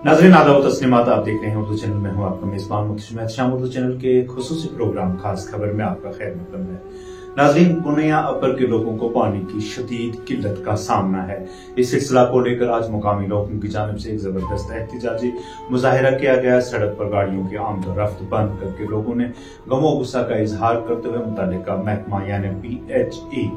नाज़रीन आदाब व तस्लीमात, आप देख रहे हैं उर्दू चैनल में हूं आपका मेजबान मुख्तशिम शाम। उर्दू चैनल के खुसूसी प्रोग्राम खास खबर में आपका खैर मकदम है। नाज़रीन, पुनिया अपर के लोगों को पानी की शदीद किल्लत का सामना है। इस सिलसिला को लेकर आज मुकामी लोगों की जानिब से एक जबरदस्त एहतजाजी मुजाहिरा किया गया। सड़क पर गाड़ियों की आमदोरफ्त बंद करके लोगों ने गमो गुस्सा का इजहार करते हुए मुतल्लिका महकमा यानी PHE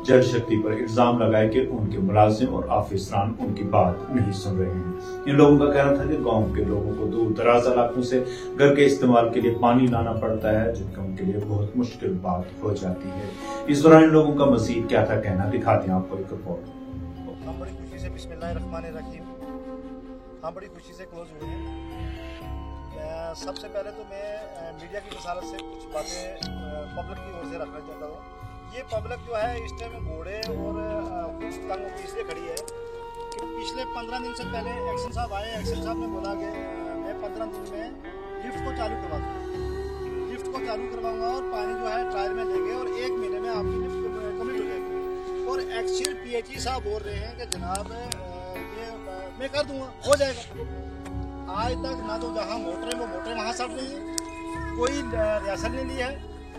जल शक्ति पर इल्जाम लगाया कि उनके मुलाजिम और आफिसरान उनकी बात नहीं सुन रहे हैं। इन लोगों का कहना था कि गांव के लोगों को दूर दराज इलाकों से घर के इस्तेमाल के लिए पानी लाना पड़ता है, जिनका उनके लिए बहुत मुश्किल बात हो जाती है। इस दौरान इन लोगों का मजीद क्या था कहना, दिखाते हैं आपको एक रिपोर्ट। हम बड़ी खुशी से बिस्मिल्लाहिर्रहमानिर्रहीम हम बड़ी खुशी से क्लोज हुए हैं। सबसे पहले तो मैं मीडिया की वसारत से कुछ बातें पब्लिक की ओर से रखना चाहता हूँ। ये पब्लिक जो है इस टाइम घोड़े और कुछ तंगों की इसलिए खड़ी है कि पिछले 15 दिन से पहले एक्शन साहब आए। एक्शन साहब ने बोला कि मैं 15 दिन में लिफ्ट को चालू करवा दूँगा, लिफ्ट को चालू करवाऊंगा और पानी जो है ट्रायल में लेंगे और 1 महीने में आपकी लिफ्ट कम्प्लीट हो जाएगी। और एक्चुअल PHE साहब बोल रहे हैं कि जनाब ये मैं कर दूंगा, हो जाएगा। आज तक ना तो जहाँ मोटरें वो मोटरें वहाँ सड़ रही हैं, कोई रियासत नहीं ली है,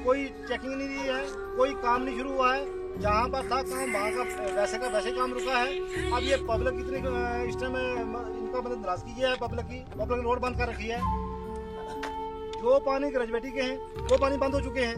कोई चेकिंग नहीं दी है, कोई काम नहीं शुरू हुआ है। जहाँ पर था काम वहाँ का वैसे काम रुका है। अब ये पब्लिक इतनी इस टाइम इनका मतलब नाराजगी है, पब्लिक रोड बंद कर रखी है। जो पानी ग्रेजुएटी के हैं वो पानी बंद हो चुके हैं।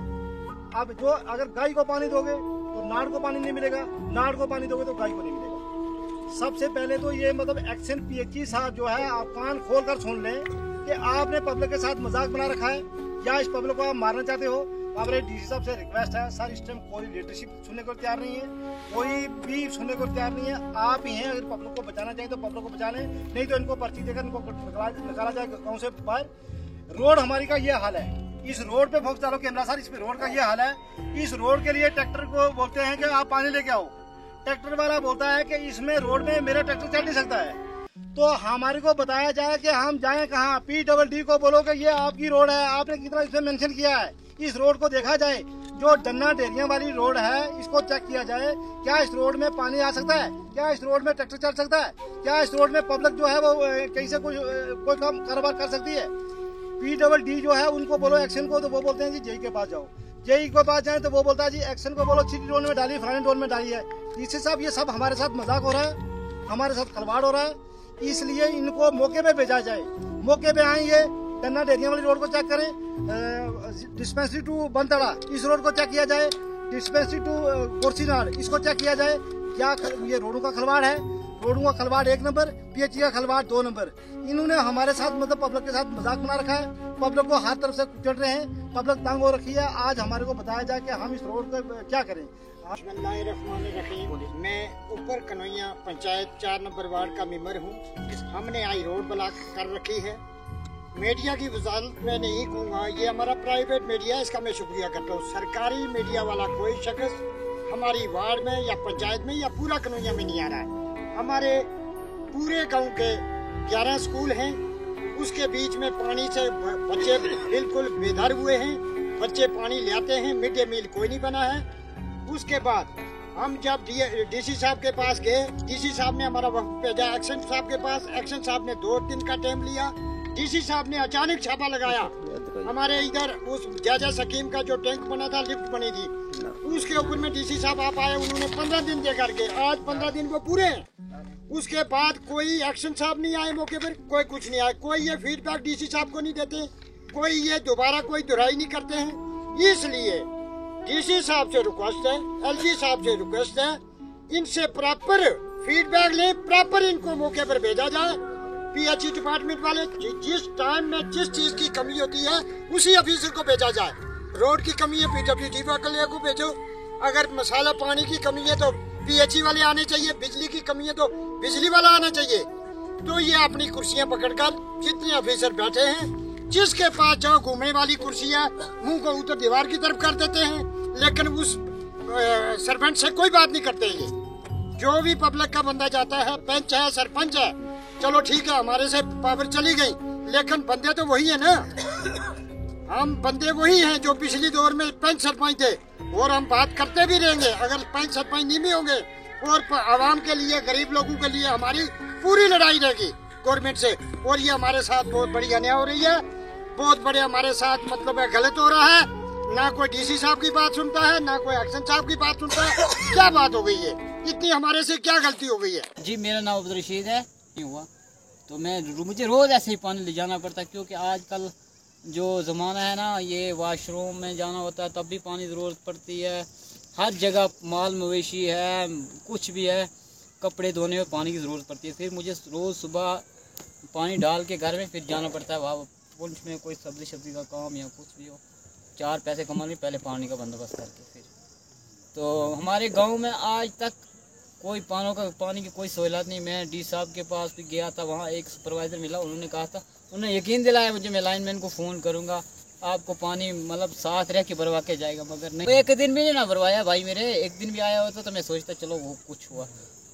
अब जो अगर गाय को पानी दोगे तो नाड़ को पानी नहीं मिलेगा, नाड़ को पानी दोगे तो गाय को नहीं मिलेगा। सबसे पहले तो ये मतलब एक्शन PHE साहब जो है, आप कान खोल कर सुन लें कि आपने पब्लिक के साथ मजाक बना रखा है या इस पब्लिक को आप मारना चाहते हो। हमारे DC साहब से रिक्वेस्ट है, सर इस टाइम कोई लीडरशिप सुनने को तैयार नहीं है, कोई भी सुनने को तैयार नहीं है। आप ही हैं, अगर पब्लिक को बचाना चाहिए तो पब्लिक को बचा लें, नहीं तो इनको पर्ची देकर इनको निकाला जाए गाँव से बाहर। रोड हमारी का ये हाल है, इस रोड पे फोकस डालो कैमरा सर, इस पे रोड का ये हाल है। इस रोड के लिए ट्रैक्टर को बोलते हैं कि आप पानी लेके आओ, ट्रैक्टर वाला बोलता है कि इसमें रोड में मेरा ट्रैक्टर चल नहीं सकता है। तो हमारे को बताया जाए कि हम जाएं कहाँ। PDD को बोलो कि ये आपकी रोड है, आपने कितना इसमें मेंशन किया है, इस रोड को देखा जाए। जो डन्ना डेरिया वाली रोड है इसको चेक किया जाए, क्या इस रोड में पानी आ सकता है, क्या इस रोड में ट्रैक्टर चल सकता है, क्या इस रोड में पब्लिक जो है वो कहीं से कोई काम कारोबार कर सकती है। PDD जो है उनको बोलो एक्शन को, तो वो बोलते हैं जी JE के पास जाओ। JE के पास जाए तो वो बोलता है जी एक्शन को बोलो सिटी रोड में डालिए, फलाने रोड में डालिए। DC साहब ये सब हमारे साथ मजाक हो रहा है, हमारे साथ खिलवाड़ हो रहा है, इसलिए इनको मौके पे भेजा जाए। मौके पे आएंगे, गन्ना डेरिया वाली रोड को चेक करें, डिस्पेंसरी टू बनतड़ा इस रोड को चेक किया जाए, डिस्पेंसरी टू गोरसीनार इसको चेक किया जाए। क्या ये रोडों का खिलवाड़ है? रोडों का खिलवाड़ 1 नंबर, PHE का खिलवाड़ 2 नंबर। इन्होंने हमारे साथ मतलब पब्लिक के साथ मजाक बना रखा है, पब्लिक को हर तरफ से कुचल रहे हैं, पब्लिक तंग हो रखी है। आज हमारे को बताया जाए कि हम इस रोड को क्या करें। मैं ऊपर कन्हैया पंचायत 4 नंबर वार्ड का मेंबर हूँ। हमने आई रोड ब्लॉक कर रखी है। मीडिया की वजारत में नहीं कहूँगा, ये हमारा प्राइवेट मीडिया है, इसका मैं शुक्रिया करता हूँ। सरकारी मीडिया वाला कोई शख्स हमारी वार्ड में या पंचायत में या पूरा कन्हैया में नहीं आ रहा है। हमारे पूरे गांव के 11 स्कूल हैं, उसके बीच में पानी से बच्चे बिल्कुल बेदर हुए हैं। बच्चे पानी ले आते हैं, मिड डे मील कोई नहीं बना है। उसके बाद हम जब DC साहब के पास गए, DC साहब ने हमारा वक्त भेजा एक्शन साहब के पास। एक्शन साहब ने 2 दिन का टाइम लिया। DC साहब ने अचानक छापा लगाया। हमारे इधर उस जाजा सकीम का जो टैंक बना था, लिफ्ट बनी थी, उसके ऊपर में DC साहब आप आए, उन्होंने 15 दिन दे करके आज 15 दिन वो पूरे हैं। उसके बाद कोई एक्शन साहब नहीं आए मौके पर, कोई कुछ नहीं आया, कोई ये फीडबैक DC साहब को नहीं देते, कोई ये दोबारा कोई दुहराई नहीं करते हैं। इसलिए DC साहब से रिक्वेस्ट है, LG साहब से रिक्वेस्ट है, इनसे प्रॉपर फीडबैक लें, प्रॉपर इनको मौके पर भेजा जाए। PHE डिपार्टमेंट वाले जिस टाइम में जिस चीज की कमी होती है उसी ऑफिसर को भेजा जाए। रोड की कमी है PWD वाले को भेजो, अगर मसाला पानी की कमी है तो PHE वाले आने चाहिए, बिजली की कमी है तो बिजली वाला आना चाहिए। तो ये अपनी कुर्सियां पकड़कर जितने ऑफिसर बैठे हैं, जिसके पास जो घूमने वाली कुर्सी है, मुंह को उधर दीवार की तरफ कर देते हैं, लेकिन उस सरपंच से कोई बात नहीं करते। ये जो भी पब्लिक का बंदा जाता है, पंच है, सरपंच है, चलो ठीक है हमारे से पावर चली गई, लेकिन बंदे तो वही है ना। हम बंदे वही हैं जो पिछली दौर में पंच सरपंच थे, और हम बात करते भी रहेंगे। अगर पंच सरपंच नहीं भी होंगे और आवाम के लिए, गरीब लोगों के लिए हमारी पूरी लड़ाई रहेगी। गवर्नमेंट से, और ये हमारे साथ बहुत बड़ी अन्याय हो रही है, बहुत बड़े हमारे साथ मतलब गलत हो रहा है। ना कोई डीसी साहब की बात सुनता है, ना कोई एक्शन साहब की बात सुनता है। क्या बात हो गई है, इतनी हमारे से क्या गलती हो गई है? जी मेरा नाम अब्दुल रशीद है। नहीं हुआ तो मुझे रोज़ ऐसे ही पानी ले जाना पड़ता है, क्योंकि आजकल जो ज़माना है ना, ये वॉशरूम में जाना होता है तब भी पानी ज़रूरत पड़ती है। हर जगह माल मवेशी है, कुछ भी है, कपड़े धोने में पानी की ज़रूरत पड़ती है। फिर मुझे रोज़ सुबह पानी डाल के घर में फिर जाना पड़ता है वहाँ पुंछ में, कोई सब्ज़ी का काम या कुछ भी हो, 4 पैसे कमाने पहले पानी का बंदोबस्त करके फिर। तो हमारे गांव में आज तक कोई पानी की कोई सहूलत नहीं। मैं डी साहब के पास भी गया था, वहाँ एक सुपरवाइज़र मिला, उन्होंने कहा था, उन्होंने यकीन दिलाया मुझे, मैं लाइनमैन को फ़ोन करूँगा, आपको पानी मतलब साथ रह के भरवा के जाएगा, मगर नहीं। एक दिन भी नहीं ना भरवाया भाई मेरे, एक दिन भी आया होता तो मैं सोचता चलो वो कुछ हुआ,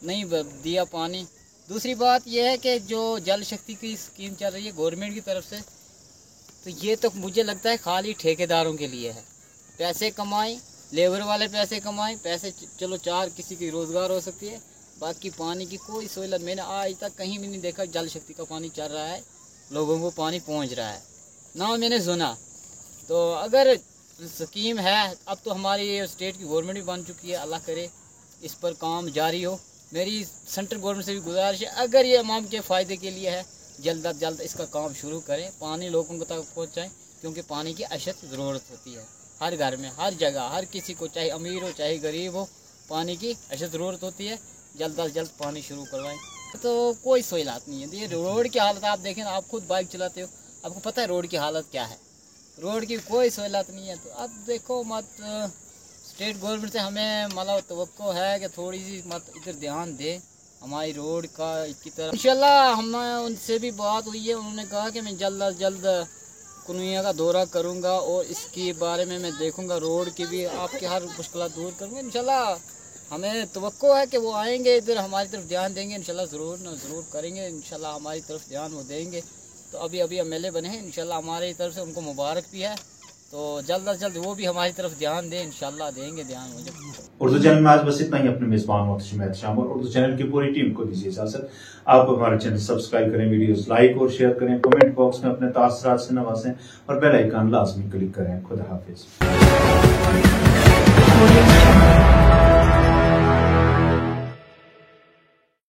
नहीं दिया पानी। दूसरी बात यह है कि जो जल शक्ति की स्कीम चल रही है गवर्नमेंट की तरफ से, तो ये तो मुझे लगता है खाली ठेकेदारों के लिए है। पैसे कमाएं, लेबर वाले पैसे कमाएं, पैसे चलो 4 किसी की रोज़गार हो सकती है, बाकी पानी की कोई सहूलत मैंने आज तक कहीं भी नहीं देखा। जल शक्ति का पानी चल रहा है, लोगों को पानी पहुंच रहा है ना, मैंने सुना। तो अगर स्कीम है, अब तो हमारी स्टेट की गवर्नमेंट भी बन चुकी है, अल्लाह करे इस पर काम जारी हो। मेरी सेंट्रल गवर्नमेंट से भी गुजारिश है, अगर ये अवाम के फ़ायदे के लिए है, जल्द अज जल्द इसका काम शुरू करें, पानी लोगों तक पहुँचाएँ, क्योंकि पानी की अशद ज़रूरत होती है हर घर में, हर जगह, हर किसी को, चाहे अमीर हो चाहे गरीब हो, पानी की अशद ज़रूरत होती है। जल्द अज जल्द पानी शुरू करवाएं। तो कोई सहूलत नहीं है। ये रोड की हालत आप देखें, आप खुद बाइक चलाते हो, आपको पता है रोड की हालत क्या है, रोड की कोई सहूलत नहीं है। तो अब देखो मत, स्टेट गवर्नमेंट से हमें मतलब तवक्को है कि थोड़ी सी मत इधर ध्यान दे हमारी रोड का की तरफ। इंशाल्लाह हम उनसे भी बात हुई है, उन्होंने कहा कि मैं जल्द अज जल्द कुनिया का दौरा करूंगा और इसके बारे में मैं देखूंगा, रोड की भी आपकी हर मुश्किल दूर करूंगा। इंशाल्लाह हमें तवक्को है कि वो आएंगे इधर, हमारी तरफ ध्यान देंगे, इंशाल्लाह ज़रूर करेंगे, इंशाल्लाह हमारी तरफ ध्यान वो देंगे। तो अभी एमएलए बने हैं, इंशाल्लाह हमारी तरफ से उनको मुबारक भी है। तो जल्द अज जल्द वो भी हमारी तरफ ध्यान दें, इंशाल्लाह देंगे ध्यान मुझे। उर्दू चैनल में आज बस इतना ही। अपने मेजबान मोहतशिम एहतशाम और उर्दू चैनल की पूरी टीम को दीजिए इजाजत। आप हमारा चैनल सब्सक्राइब करें, वीडियोस लाइक और शेयर करें, कमेंट बॉक्स में अपने तासरात से नवाजें और बेल आइकन लाजमी क्लिक करें। खुदा हाफिज।